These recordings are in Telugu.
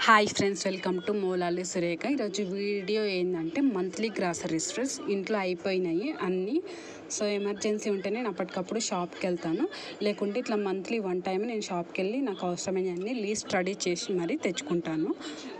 Hi friends, welcome to Moolali Surekha. ఈరోజు వీడియో ఏంటంటే మంత్లీ గ్రాసరీస్ ఫ్రెండ్స్. ఇంట్లో అయిపోయినాయి అన్నీ. సో ఎమర్జెన్సీ ఉంటే నేను అప్పటికప్పుడు షాప్కి వెళ్తాను, లేకుంటే ఇట్లా మంత్లీ వన్ టైం నేను షాప్కి వెళ్ళి నాకు అవసరమైనవన్నీ లీస్ట్ రెడీ చేసి మరీ తెచ్చుకుంటాను,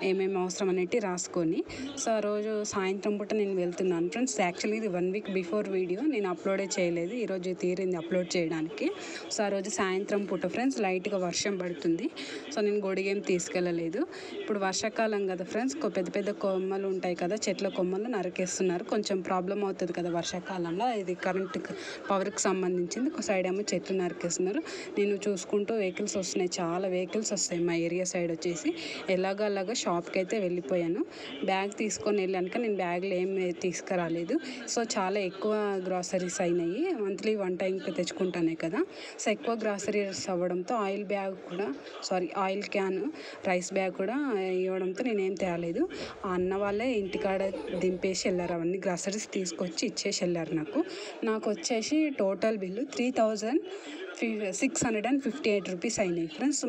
ఏమేమి అవసరం అనేవి రాసుకొని. సో ఆ రోజు సాయంత్రం పూట నేను వెళ్తున్నాను ఫ్రెండ్స్. యాక్చువల్లీ ఇది 1 వీక్ బిఫోర్ వీడియో, నేను అప్లోడే చేయలేదు, ఈరోజు తీరింది అప్లోడ్ చేయడానికి. సో ఆ రోజు సాయంత్రం పూట ఫ్రెండ్స్ లైట్గా వర్షం పడుతుంది. సో నేను గొడుగేం తీసుకెళ్ళలేదు. ఇప్పుడు వర్షాకాలం కదా ఫ్రెండ్స్, పెద్ద పెద్ద కొమ్మలు ఉంటాయి కదా, చెట్ల కొమ్మలు నరికేస్తున్నారు. కొంచెం ప్రాబ్లం అవుతుంది కదా వర్షాకాలంలో, ఇది కరెంట్ పవర్కి సంబంధించింది. ఒక సైడ్ ఏమో చెట్లు నరికేస్తున్నారు. నేను చూసుకుంటూ వెహికల్స్ వస్తున్నాయి, చాలా వెహికల్స్ వస్తాయి మా ఏరియా సైడ్ వచ్చేసి. అలాగా షాప్కి అయితే వెళ్ళిపోయాను. బ్యాగ్ తీసుకొని వెళ్ళాను, నేను బ్యాగ్లో ఏమి తీసుకురాలేదు. సో చాలా ఎక్కువ గ్రాసరీస్ అయినాయి, మంత్లీ వన్ టైంకి తెచ్చుకుంటానే కదా. సో ఎక్కువ గ్రాసరీస్ అవ్వడంతో ఆయిల్ క్యాన్, రైస్ బ్యాగ్ కూడా ఇవ్వడంతో నేనేం తేలేదు. ఆ అన్న వాళ్ళే ఇంటికాడ దింపేసి వెళ్ళారు, అవన్నీ గ్రాసరీస్ తీసుకొచ్చి ఇచ్చేసి వెళ్ళారు. నాకు వచ్చేసి టోటల్ బిల్లు 3658 రూపీస్ అయినాయి ఫ్రెండ్స్.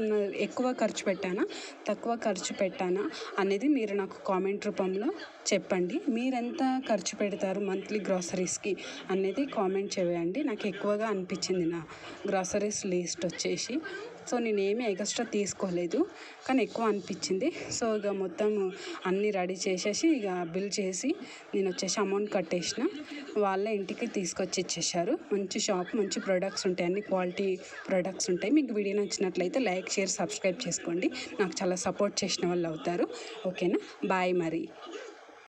ఎక్కువ ఖర్చు పెట్టానా, తక్కువ ఖర్చు పెట్టానా అనేది మీరు నాకు కామెంట్ రూపంలో చెప్పండి. మీరెంత ఖర్చు పెడతారు మంత్లీ గ్రాసరీస్కి అనేది కామెంట్ చేయండి. నాకు ఎక్కువగా అనిపించింది నా గ్రాసరీస్ లిస్ట్ వచ్చేసి. సో నేనేమీ ఎక్స్ట్రా తీసుకోలేదు, కానీ ఎక్కువ అనిపించింది. సో ఇక మొత్తం అన్నీ రెడీ చేసేసి ఇక బిల్ చేసి నేను వచ్చేసి అమౌంట్ కట్టేసిన. వాళ్ళే ఇంటికి తీసుకొచ్చి ఇచ్చేసారు. మంచి షాప్, మంచి ప్రొడక్ట్స్ ఉంటాయి, అన్ని క్వాలిటీ ప్రొడక్ట్స్ ఉంటాయి. మీకు వీడియో నచ్చినట్లయితే లైక్, షేర్, సబ్స్క్రైబ్ చేసుకోండి. నాకు చాలా సపోర్ట్ చేసిన వాళ్ళు అవుతారు. ఓకేనా, బాయ్ మరి.